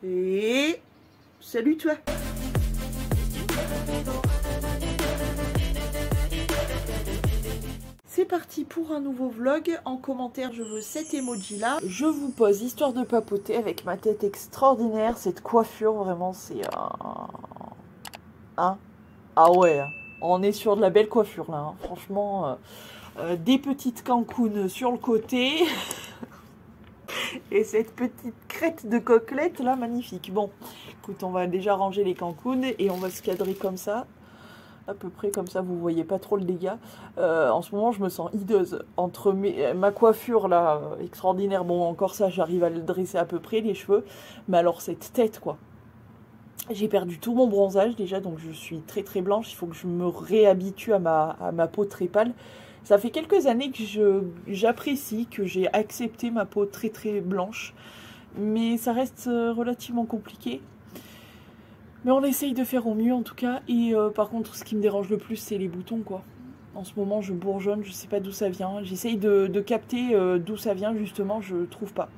Et salut toi. C'est parti pour un nouveau vlog. En commentaire, je veux cet emoji là. Je vous pose, histoire de papoter, avec ma tête extraordinaire. Cette coiffure, vraiment, c'est hein? Ah ouais, on est sur de la belle coiffure là, hein. Franchement, des petites cancounes sur le côté. Et cette petite crête de côtelette là, magnifique. Bon, écoute, on va déjà ranger les cancounes et on va se cadrer comme ça. À peu près comme ça, vous voyez pas trop le dégât. En ce moment, je me sens hideuse. Entre ma coiffure là, extraordinaire. Bon, encore ça, j'arrive à le dresser à peu près, les cheveux. Mais alors, cette tête, quoi. J'ai perdu tout mon bronzage déjà, donc je suis très très blanche. Il faut que je me réhabitue à ma peau très pâle. Ça fait quelques années que j'apprécie, que j'ai accepté ma peau très très blanche. Mais ça reste relativement compliqué. Mais on essaye de faire au mieux en tout cas. Et par contre, ce qui me dérange le plus, c'est les boutons, quoi. En ce moment, je bourgeonne, je sais pas d'où ça vient. J'essaye de capter d'où ça vient, justement, je trouve pas.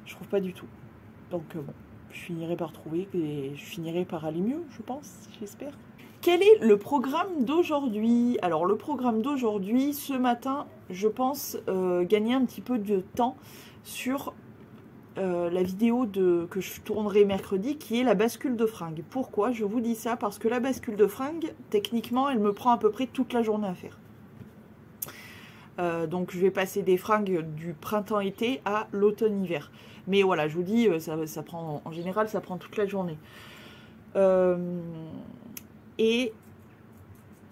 Je trouve pas du tout. Donc bon, je finirai par trouver et je finirai par aller mieux, je pense, j'espère. Quel est le programme d'aujourd'hui? Alors le programme d'aujourd'hui, ce matin, je pense gagner un petit peu de temps sur la vidéo que je tournerai mercredi, qui est la bascule de fringues. Pourquoi je vous dis ça? Parce que la bascule de fringues, techniquement, elle me prend à peu près toute la journée à faire. Donc je vais passer des fringues du printemps-été à l'automne-hiver. Mais voilà, je vous dis, ça prend, en général, ça prend toute la journée. Et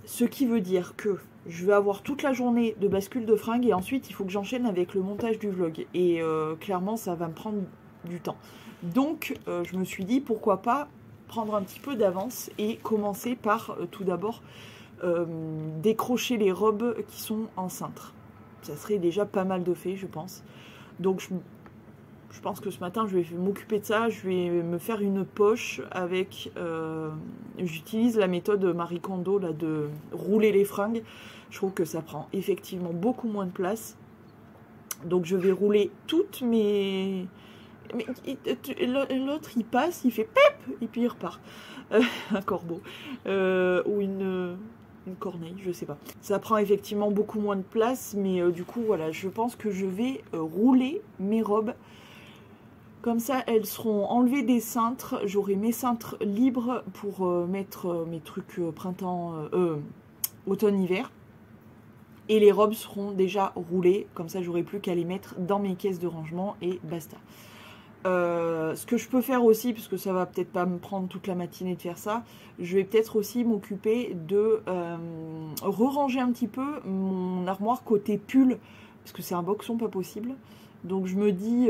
ce qui veut dire que je vais avoir toute la journée de bascule de fringues et ensuite il faut que j'enchaîne avec le montage du vlog. Et clairement, ça va me prendre du temps. Donc je me suis dit, pourquoi pas prendre un petit peu d'avance et commencer par tout d'abord décrocher les robes qui sont en cintre. Ça serait déjà pas mal de fait, je pense. Donc je pense que ce matin, je vais m'occuper de ça. Je vais me faire une poche avec... j'utilise la méthode Marie Kondo là, de rouler les fringues. Je trouve que ça prend effectivement beaucoup moins de place. Donc je vais rouler toutes mes... Mais l'autre, il passe, il fait pep, et puis il repart. Un corbeau. Ou une corneille, je sais pas. Ça prend effectivement beaucoup moins de place, mais du coup, voilà, je pense que je vais rouler mes robes. Comme ça, elles seront enlevées des cintres. J'aurai mes cintres libres pour mettre mes trucs automne-hiver. Et les robes seront déjà roulées. Comme ça, j'aurai plus qu'à les mettre dans mes caisses de rangement et basta. Ce que je peux faire aussi, parce que ça va peut-être pas me prendre toute la matinée de faire ça, je vais peut-être aussi m'occuper de re-ranger un petit peu mon armoire côté pull, parce que c'est un boxon pas possible. Donc je me dis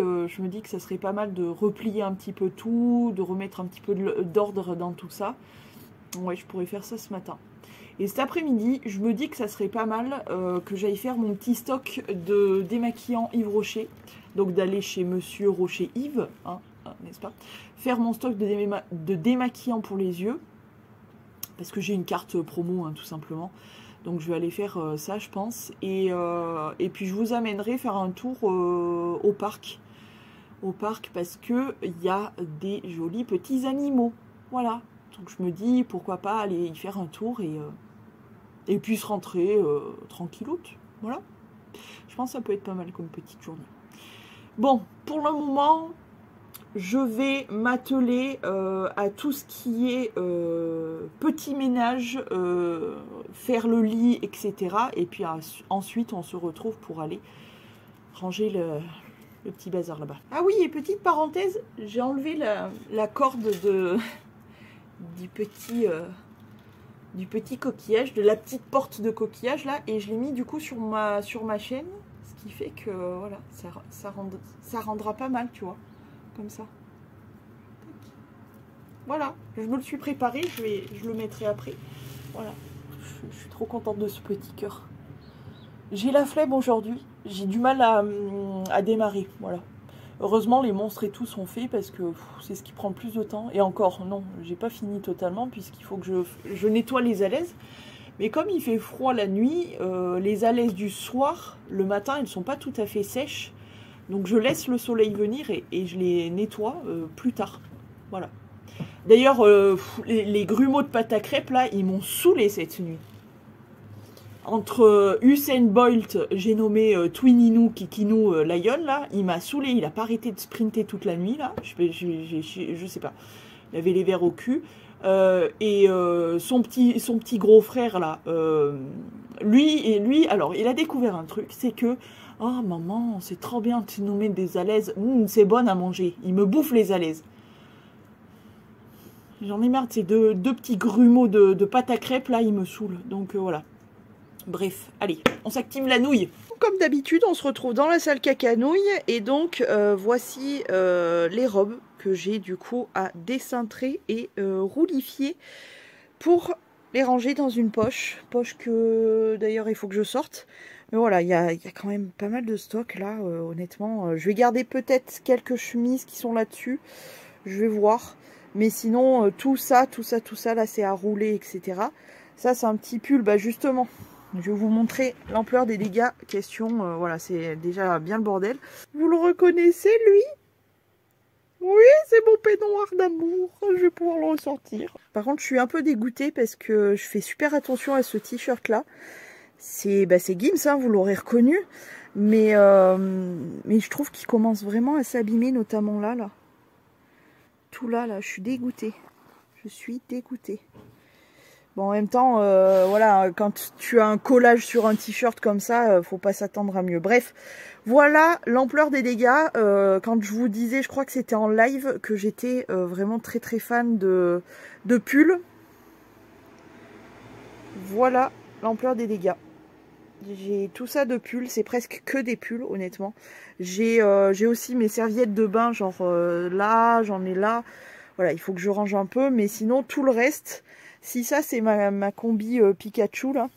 que ça serait pas mal de replier un petit peu tout, de remettre un petit peu d'ordre dans tout ça. Ouais, je pourrais faire ça ce matin. Et cet après-midi, je me dis que ça serait pas mal que j'aille faire mon petit stock de démaquillant Yves Rocher. Donc d'aller chez Monsieur Rocher Yves, hein, n'est-ce pas? Faire mon stock de démaquillant pour les yeux. Parce que j'ai une carte promo, hein, tout simplement. Donc je vais aller faire ça, je pense. Et puis je vous amènerai faire un tour au parc. Au parc parce qu'il y a des jolis petits animaux. Voilà. Donc je me dis, pourquoi pas aller y faire un tour et puis se rentrer tranquilloute. Voilà. Je pense que ça peut être pas mal comme petite journée. Bon, pour le moment, je vais m'atteler à tout ce qui est petit ménage, faire le lit, etc. Et puis ensuite, on se retrouve pour aller ranger le petit bazar là-bas. Ah oui, et petite parenthèse, j'ai enlevé la corde du petit coquillage, de la petite porte de coquillage là, et je l'ai mis du coup sur ma chaîne, ce qui fait que voilà, ça rendra pas mal, tu vois, comme ça. Voilà, je me le suis préparé, je le mettrai après. Voilà, je suis trop contente de ce petit cœur. J'ai la flemme aujourd'hui, j'ai du mal à démarrer, voilà. Heureusement, les monstres et tout sont faits parce que c'est ce qui prend le plus de temps. Et encore, non, j'ai pas fini totalement puisqu'il faut que je nettoie les alaises. Mais comme il fait froid la nuit, les alaises du soir, le matin, elles ne sont pas tout à fait sèches. Donc je laisse le soleil venir et je les nettoie plus tard. Voilà. D'ailleurs, les grumeaux de pâte à crêpes, là, ils m'ont saoulé cette nuit. Entre Usain Bolt, j'ai nommé Twininou, Kikinou, Lion, là, il m'a saoulé. Il a pas arrêté de sprinter toute la nuit, là. Je sais pas. Il avait les verres au cul. Et son petit gros frère, là, lui, alors, il a découvert un truc, c'est que, oh, maman, c'est trop bien, tu nous mets des alaises. C'est bon à manger. Il me bouffe les alaises. J'en ai marre de ces deux petits grumeaux de pâte à crêpes, là, ils me saoulent. Donc, voilà. Bref, allez, on s'active la nouille. Comme d'habitude, on se retrouve dans la salle caca nouille. Et donc, voici les robes que j'ai du coup à décintrer et roulifier pour les ranger dans une poche. Poche que d'ailleurs il faut que je sorte. Mais voilà, il y a quand même pas mal de stock là, honnêtement. Je vais garder peut-être quelques chemises qui sont là-dessus. Je vais voir. Mais sinon, tout ça, là, c'est à rouler, etc. Ça, c'est un petit pull, bah justement. Je vais vous montrer l'ampleur des dégâts. Question, voilà, c'est déjà bien le bordel. Vous le reconnaissez, lui? Oui, c'est mon peignoir d'amour. Je vais pouvoir le ressortir. Par contre, je suis un peu dégoûtée parce que je fais super attention à ce t-shirt-là. C'est Gims, hein, vous l'aurez reconnu. Mais je trouve qu'il commence vraiment à s'abîmer, notamment là. Tout là, je suis dégoûtée. Je suis dégoûtée. Bon, en même temps, voilà, quand tu as un collage sur un t-shirt comme ça, faut pas s'attendre à mieux. Bref, voilà l'ampleur des dégâts. Quand je vous disais, je crois que c'était en live, que j'étais vraiment très très fan de pulls. Voilà l'ampleur des dégâts. J'ai tout ça de pulls, c'est presque que des pulls, honnêtement. J'ai aussi mes serviettes de bain, genre là, j'en ai là. Voilà, il faut que je range un peu, mais sinon, tout le reste... Si ça, c'est ma combi Pikachu, là,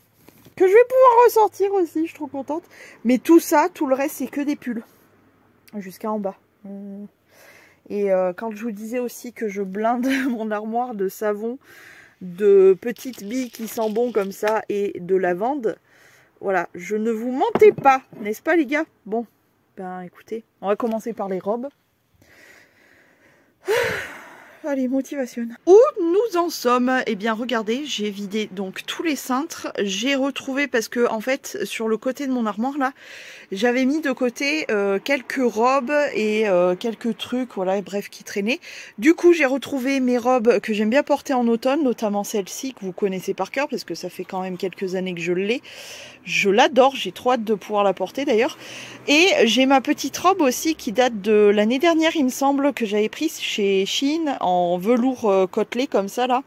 que je vais pouvoir ressortir aussi, je suis trop contente. Mais tout ça, tout le reste, c'est que des pulls. Jusqu'à en bas. Et quand je vous disais aussi que je blinde mon armoire de savon, de petites billes qui sentent bon comme ça, et de lavande, voilà, je ne vous mentais pas, n'est-ce pas les gars? Bon, ben écoutez, on va commencer par les robes. Allez, motivation. Où nous en sommes? Eh bien, regardez, j'ai vidé donc tous les cintres. J'ai retrouvé, parce que en fait, sur le côté de mon armoire là, j'avais mis de côté quelques robes et quelques trucs, voilà, bref, qui traînaient. Du coup, j'ai retrouvé mes robes que j'aime bien porter en automne, notamment celle-ci que vous connaissez par cœur, parce que ça fait quand même quelques années que je l'ai. Je l'adore, j'ai trop hâte de pouvoir la porter d'ailleurs. Et j'ai ma petite robe aussi qui date de l'année dernière, il me semble, que j'avais prise chez Shein en velours côtelé comme ça là.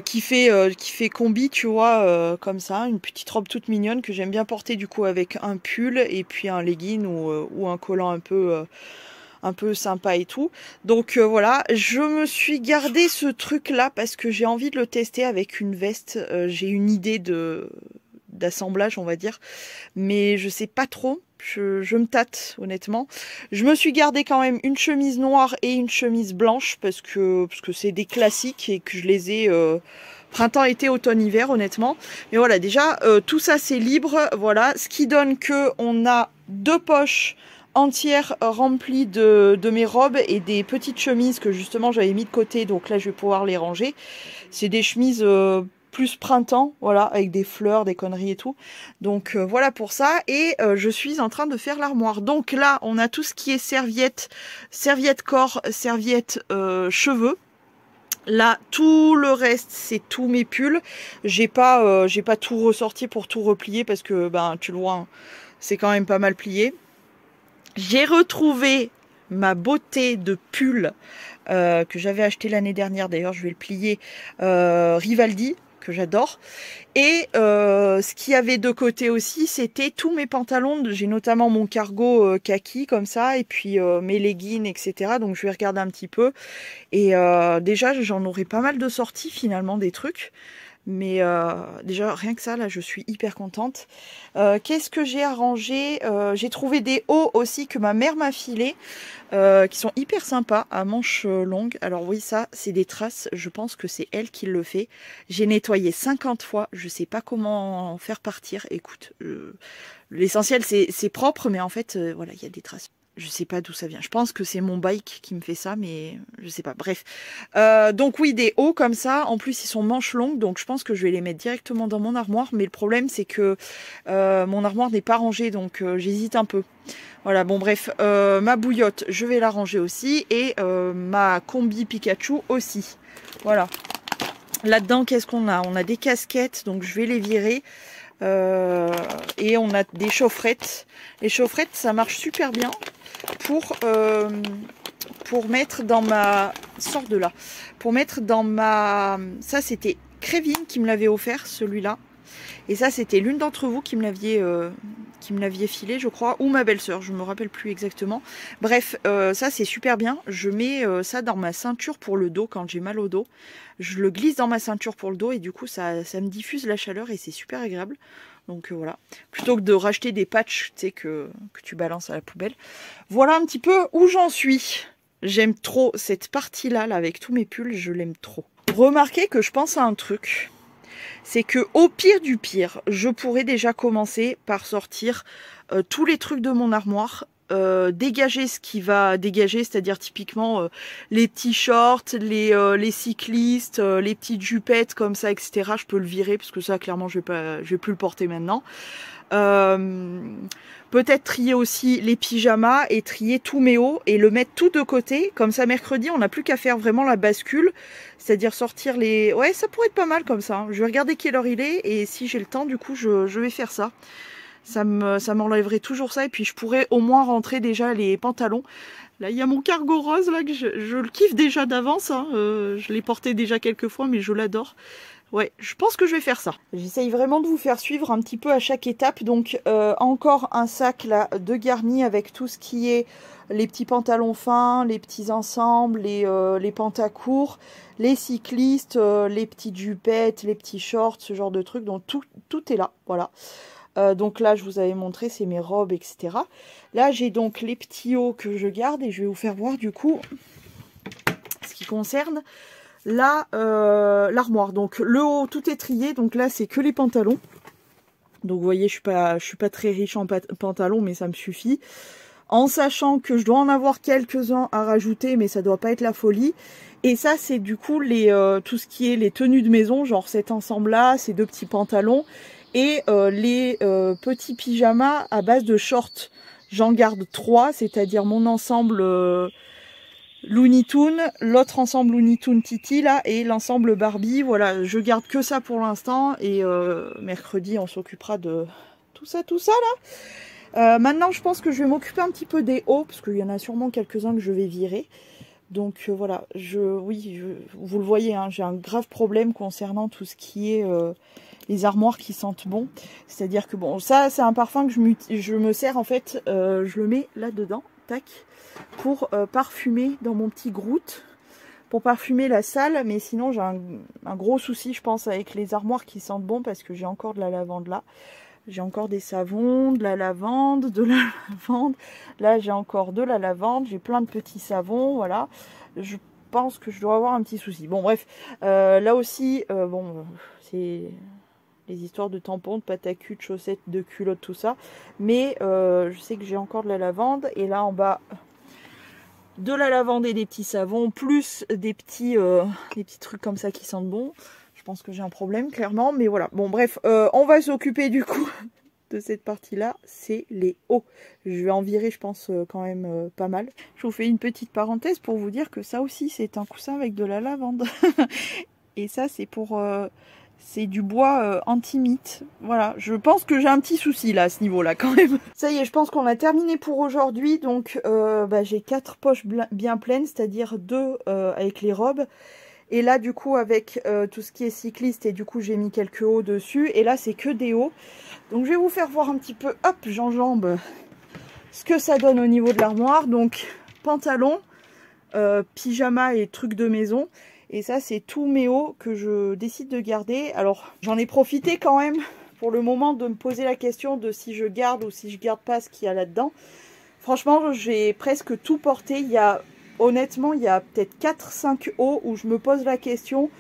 Qui fait combi, tu vois, comme ça, une petite robe toute mignonne que j'aime bien porter du coup avec un pull et puis un legging ou un collant un peu sympa et tout. Donc voilà, je me suis gardé ce truc là parce que j'ai envie de le tester avec une veste. J'ai une idée d'assemblage, on va dire, mais je sais pas trop. Je me tâte, honnêtement. Je me suis gardé quand même une chemise noire et une chemise blanche parce que c'est des classiques et que je les ai printemps, été, automne, hiver, honnêtement. Mais voilà, déjà, tout ça c'est libre. Voilà, ce qui donne que on a 2 poches entières remplies de mes robes et des petites chemises que justement j'avais mis de côté. Donc là, je vais pouvoir les ranger. C'est des chemises plus printemps, voilà, avec des fleurs, des conneries et tout. Donc voilà pour ça. Et je suis en train de faire l'armoire. Donc là, on a tout ce qui est serviette corps, serviette cheveux. Là, tout le reste, c'est tous mes pulls. J'ai pas tout ressorti pour tout replier parce que, ben, tu le vois, hein, c'est quand même pas mal plié. J'ai retrouvé ma beauté de pull que j'avais acheté l'année dernière. D'ailleurs, je vais le plier. Rivaldi, que j'adore. Et ce qu'il y avait de côté aussi, c'était tous mes pantalons. J'ai notamment mon cargo kaki comme ça, et puis mes leggings, etc. Donc je vais regarder un petit peu. Et déjà, j'en aurai pas mal de sorties finalement, des trucs. Mais déjà, rien que ça, là, je suis hyper contente. Qu'est-ce que j'ai arrangé? J'ai trouvé des hauts aussi que ma mère m'a filé, qui sont hyper sympas, à manches longues. Alors oui, ça, c'est des traces. Je pense que c'est elle qui le fait. J'ai nettoyé 50 fois. Je sais pas comment en faire partir. Écoute, l'essentiel, c'est propre, mais en fait, voilà, il y a des traces. Je sais pas d'où ça vient. Je pense que c'est mon bike qui me fait ça, mais je sais pas. Bref. Donc oui, des hauts comme ça. En plus, ils sont manches longues, donc je pense que je vais les mettre directement dans mon armoire. Mais le problème, c'est que mon armoire n'est pas rangée, donc j'hésite un peu. Voilà, bon bref. Ma bouillotte, je vais la ranger aussi. Et ma combi Pikachu aussi. Voilà. Là-dedans, qu'est-ce qu'on a? On a des casquettes, donc je vais les virer. Et on a des chaufferettes. Les chaufferettes, ça marche super bien pour mettre dans ma... Sors de là. Pour mettre dans ma... Ça, c'était Crévin qui me l'avait offert, celui-là. Et ça, c'était l'une d'entre vous qui me l'aviez filé, je crois. Ou ma belle-sœur, je me rappelle plus exactement. Bref, ça, c'est super bien. Je mets ça dans ma ceinture pour le dos quand j'ai mal au dos. Je le glisse dans ma ceinture pour le dos et du coup, ça me diffuse la chaleur et c'est super agréable. Donc voilà, plutôt que de racheter des patchs, tu sais, que tu balances à la poubelle. Voilà un petit peu où j'en suis. J'aime trop cette partie-là, là, avec tous mes pulls, je l'aime trop. Remarquez que je pense à un truc. C'est que au pire du pire, je pourrais déjà commencer par sortir tous les trucs de mon armoire. Dégager ce qui va dégager, c'est-à-dire typiquement les petits shorts, les cyclistes, les petites jupettes comme ça, etc. Je peux le virer parce que ça, clairement, je vais plus le porter maintenant. Peut-être trier aussi les pyjamas et trier tous mes hauts et le mettre tout de côté. Comme ça, mercredi, on n'a plus qu'à faire vraiment la bascule, c'est-à-dire sortir les... Ouais, ça pourrait être pas mal comme ça. Je vais regarder quelle heure il est et si j'ai le temps, du coup, je vais faire ça. Ça m'enlèverait toujours ça et puis je pourrais au moins rentrer déjà les pantalons. Là, il y a mon cargo rose là que je le kiffe déjà d'avance. Hein. Je l'ai porté déjà quelques fois, mais je l'adore. Ouais, je pense que je vais faire ça. J'essaye vraiment de vous faire suivre un petit peu à chaque étape. Donc, encore un sac là de garni avec tout ce qui est les petits pantalons fins, les petits ensembles, les pantacourts, les cyclistes, les petites jupettes, les petits shorts, ce genre de trucs. Donc, tout est là, voilà. Donc là, je vous avais montré, c'est mes robes, etc. Là, j'ai donc les petits hauts que je garde et je vais vous faire voir du coup ce qui concerne l'armoire. Donc le haut, tout est trié. Donc là, c'est que les pantalons. Donc vous voyez, je suis pas très riche en pantalons, mais ça me suffit. En sachant que je dois en avoir quelques-uns à rajouter, mais ça doit pas être la folie. Et ça, c'est du coup tout ce qui est les tenues de maison, genre cet ensemble-là, ces deux petits pantalons. Et les petits pyjamas à base de shorts. J'en garde 3, c'est-à-dire mon ensemble Looney Tunes, l'autre ensemble Looney Tunes Titi là, et l'ensemble Barbie. Voilà, je garde que ça pour l'instant. Et mercredi, on s'occupera de tout ça là. Maintenant, je pense que je vais m'occuper un petit peu des hauts, parce qu'il y en a sûrement quelques-uns que je vais virer. Donc voilà, vous le voyez, hein, j'ai un grave problème concernant tout ce qui est... les armoires qui sentent bon, c'est-à-dire que bon, ça c'est un parfum que je me sers en fait, je le mets là-dedans, tac, pour parfumer dans mon petit Groot, pour parfumer la salle, mais sinon j'ai un gros souci je pense avec les armoires qui sentent bon parce que j'ai encore de la lavande là, j'ai encore des savons, de la lavande, là j'ai encore de la lavande, j'ai plein de petits savons, voilà, je pense que je dois avoir un petit souci. Bon bref, là aussi, bon, c'est... les histoires de tampons, de pâte à cul, de chaussettes, de culottes, tout ça. Mais je sais que j'ai encore de la lavande. Et là en bas, de la lavande et des petits savons, plus des petits trucs comme ça qui sentent bon. Je pense que j'ai un problème, clairement. Mais voilà. Bon, bref, on va s'occuper du coup de cette partie-là. C'est les hauts. Je vais en virer, je pense, quand même pas mal. Je vous fais une petite parenthèse pour vous dire que ça aussi, c'est un coussin avec de la lavande. Et ça, c'est pour... c'est du bois anti-mite. Voilà, je pense que j'ai un petit souci là à ce niveau-là quand même. Ça y est, je pense qu'on a terminé pour aujourd'hui. Donc j'ai 4 poches bien pleines, c'est-à-dire 2 avec les robes. Et là du coup avec tout ce qui est cycliste, et du coup j'ai mis quelques hauts dessus. Et là c'est que des hauts. Donc je vais vous faire voir un petit peu, hop, j'enjambe ce que ça donne au niveau de l'armoire. Donc pantalon, pyjama et trucs de maison. Et ça, c'est tous mes hauts que je décide de garder. Alors, j'en ai profité quand même pour le moment de me poser la question de si je garde ou si je garde pas ce qu'il y a là-dedans. Franchement, j'ai presque tout porté. Honnêtement, il y a peut-être 4-5 hauts où je me pose la question.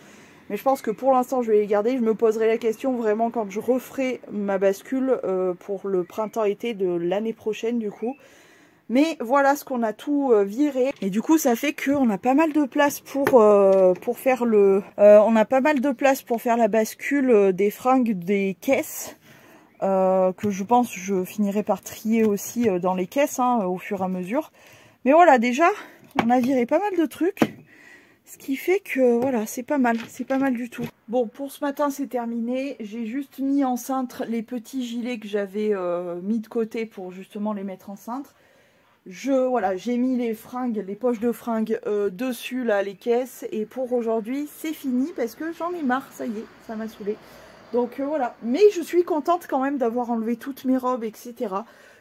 Mais je pense que pour l'instant, je vais les garder. Je me poserai la question vraiment quand je referai ma bascule pour le printemps-été de l'année prochaine, du coup. Mais voilà ce qu'on a tout viré. Et du coup, ça fait qu'on a pas mal de place pour faire le... on a pas mal de place pour faire la bascule des fringues des caisses. Que je pense je finirai par trier aussi dans les caisses hein, au fur et à mesure. Mais voilà, déjà, on a viré pas mal de trucs. Ce qui fait que voilà, c'est pas mal du tout. Bon, pour ce matin, c'est terminé. J'ai juste mis en cintre les petits gilets que j'avais mis de côté pour justement les mettre en cintre. Voilà, j'ai mis les fringues, les poches de fringues dessus, là, les caisses. Et pour aujourd'hui, c'est fini parce que j'en ai marre, ça y est, ça m'a saoulée. Donc voilà, mais je suis contente quand même d'avoir enlevé toutes mes robes, etc.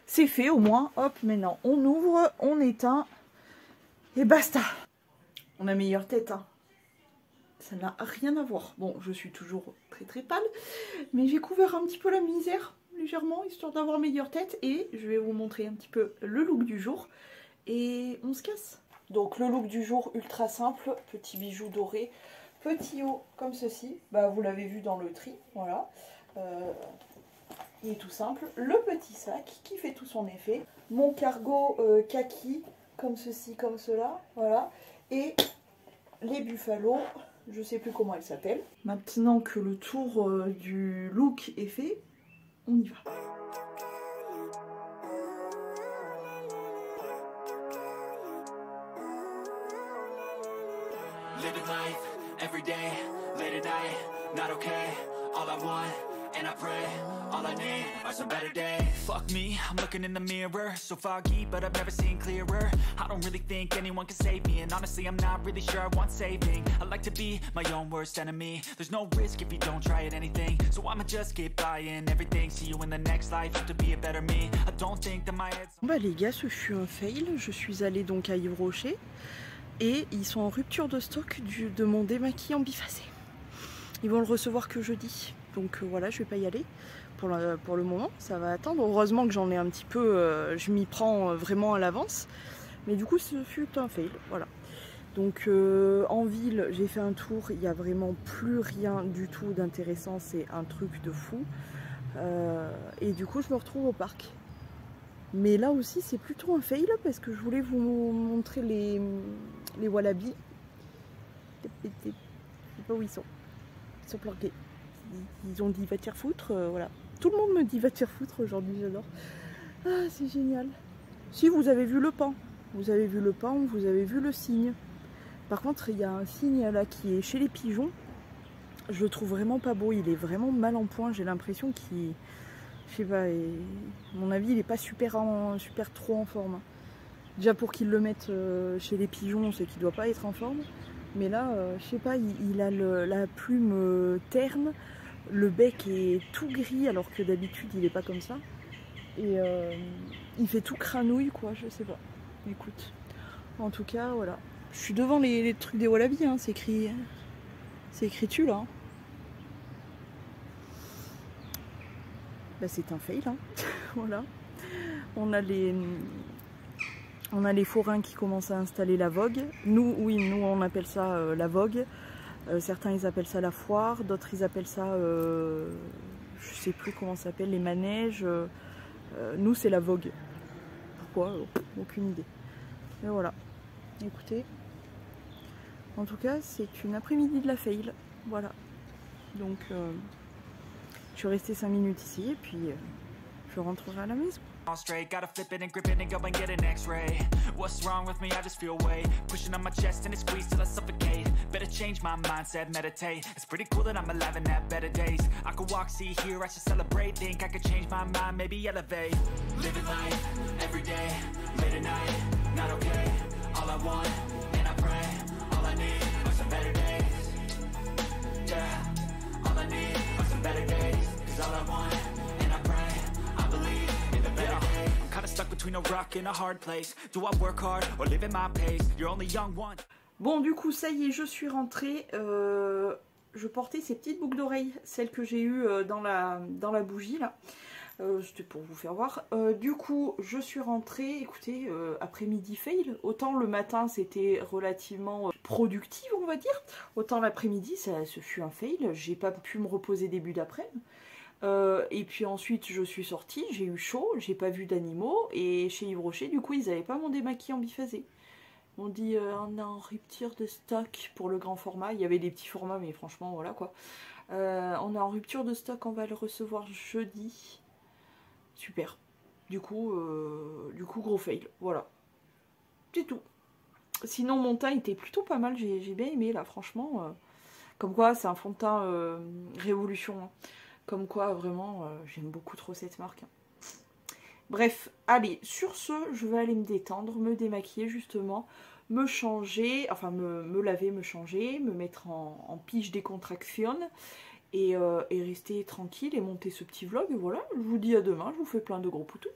C'est fait au moins, hop, maintenant on ouvre, on éteint, et basta. On a meilleure tête, hein. Ça n'a rien à voir. Bon, je suis toujours très très pâle, mais j'ai couvert un petit peu la misère. Légèrement, histoire d'avoir meilleure tête. Et je vais vous montrer un petit peu le look du jour. Et on se casse. Donc le look du jour, ultra simple. Petit bijou doré. Petit haut comme ceci. Bah, vous l'avez vu dans le tri. Voilà. Il est tout simple. Le petit sac qui fait tout son effet. Mon cargo kaki. Comme ceci, comme cela. Voilà. Et les Buffalo. Je sais plus comment elle s'appelle. Maintenant que le tour du look est fait, on y va. Living life every day, late at night, not okay. All I want, and I pray, all I need are some better days. Fuck me, I'm looking in the mirror, so foggy, but I've never seen clearer. I don't really think anyone can save me, and honestly I'm not really sure I want saving. I like to be my own worst enemy. There's no risk if you don't try at anything, so I'ma just keep buying everything. See you in the next life, have to be a better me. I don't think that my head's... Bah les gars, ce fut un fail. Je suis allée donc à Yves Rocher et ils sont en rupture de stock de mon démaquillant bifacé. Ils vont le recevoir que jeudi. Donc voilà, je vais pas y aller pour le moment, ça va attendre. Heureusement que j'en ai un petit peu, je m'y prends vraiment à l'avance. Mais du coup, ce fut un fail, voilà. Donc en ville, j'ai fait un tour, il n'y a vraiment plus rien du tout d'intéressant, c'est un truc de fou. Et du coup, je me retrouve au parc. Mais là aussi, c'est plutôt un fail parce que je voulais vous montrer les wallabies. Je sais pas où ils sont. Ils sont planqués. Ils ont dit va te faire foutre, voilà. Tout le monde me dit va te faire foutre aujourd'hui, j'adore. Ah, c'est génial. Si vous avez vu le paon, vous avez vu le paon, vous avez vu le cygne. Par contre, il y a un cygne là qui est chez les pigeons. Je le trouve vraiment pas beau, il est vraiment mal en point. J'ai l'impression qu'il, je sais pas, à mon avis, il est pas super trop en forme. Déjà pour qu'ils le mettent chez les pigeons, c'est qu'il doit pas être en forme. Mais là, je sais pas, il a la plume terne, le bec est tout gris alors que d'habitude il est pas comme ça. Et il fait tout cranouille quoi, je sais pas. Écoute, en tout cas voilà. Je suis devant les trucs des wallabies, hein, c'est écrit dessus là. Hein. Bah, c'est un fail, hein. Voilà. On a les forains qui commencent à installer la vogue. Nous, oui, nous on appelle ça la vogue. Certains ils appellent ça la foire, d'autres ils appellent ça, je sais plus comment ça s'appelle, les manèges. Nous c'est la vogue. Pourquoi? Aucune idée. Et voilà. Écoutez. En tout cas, c'est une après-midi de la fail. Voilà. Donc, je suis restée 5 minutes ici et puis je rentrerai à la maison. Straight, gotta flip it and grip it and go and get an x-ray. What's wrong with me? I just feel weight pushing on my chest and it squeezes till I suffocate. Better change my mindset, meditate. It's pretty cool that I'm alive and have better days. I could walk, see, hear, I should celebrate. Think I could change my mind, maybe elevate. Living life, every day, late at night, not okay. All I want, and I pray, all I need are some better days. Yeah, all I need are some better days. Cause all I want, and I pray, I believe. Stuck between a rock and a hard place. Do I work hard or live at my pace? You're only young one. Bon, du coup, ça y est, je suis rentrée. Je portais ces petites boucles d'oreilles, celles que j'ai eues dans la bougie là. C'était pour vous faire voir. Du coup, je suis rentrée. Écoutez, après-midi fail. Autant le matin c'était relativement productif, on va dire. Autant l'après-midi, ce fut un fail. J'ai pas pu me reposer début d'après-midi. Et puis ensuite je suis sortie, j'ai eu chaud, j'ai pas vu d'animaux, et chez Yves Rocher du coup ils avaient pas mon démaquillant biphasé. Ils m'ont dit on est en rupture de stock pour le grand format, il y avait des petits formats mais franchement voilà quoi. On est en rupture de stock, on va le recevoir jeudi. Super. Du coup gros fail, voilà. C'est tout. Sinon mon teint était plutôt pas mal, j'ai bien aimé là franchement. Comme quoi c'est un fond de teint Révolution. Hein. Comme quoi, vraiment, j'aime beaucoup trop cette marque. Bref, allez, sur ce, je vais aller me détendre, me démaquiller justement, me changer, enfin me laver, me changer, me mettre en pige décontraction et rester tranquille et monter ce petit vlog. Et voilà, je vous dis à demain, je vous fais plein de gros poutous.